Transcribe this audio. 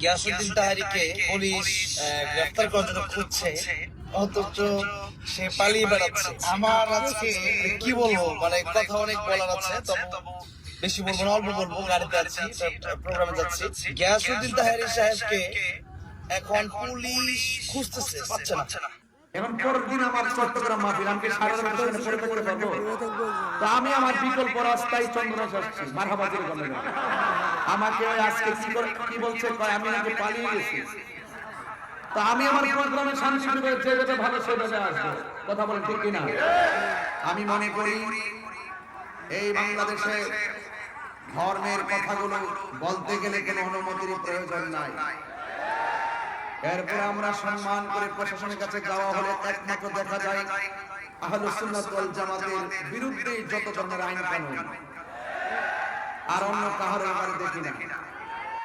Giasuddin তাহারিকে police গ্রেফতার করার জন্য খুঁজছে, অথচ সে পালিয়ে বেড়াচ্ছে। আমার আজকে কি বলবো, মানে কথা অনেক বলার আছে, তবে বেশি বলবো না, অল্প বলবো। গাড়িতে আছি, প্রোগ্রামে যাচ্ছি। গিয়াসউদ্দিন তাহারি সাহেবকে এখন পুলিশ খুঁজতেছে, পাচ্ছে না। এখন পরের দিন আমার চট্টগ্রাম মাহফিল, আমি সারা রাত সেখানে পড়ে থাকতে পারবো? তো আমি আমার বিকল্প রাস্তায় চন্দ্রনাথ আসছি, মারহাবাদের গন্ধে। আমাকে আজকে কি বলছে, আমি নাকি পালিয়ে গেছি। তা আমি আমার প্রোগ্রামে শান্তিভাবে যেভাবে ভালো সেভাবে আসবো। কথা বলেন ঠিক কিনা? আমি মনে করি এই বাংলাদেশে ধর্মের কথাগুলো বলতে গেলে কোনো অনুমতির প্রয়োজন নাই। এরপর আমরা সম্মান করে প্রশাসনের কাছে যাওয়া হলে একমাত্র দেখা যায় আহলুস সুন্নাত ওয়াল জামাতের বিরুদ্ধে যত ধরনের আইন কানুন, আর অন্য কাহারও আমরা দেখি না।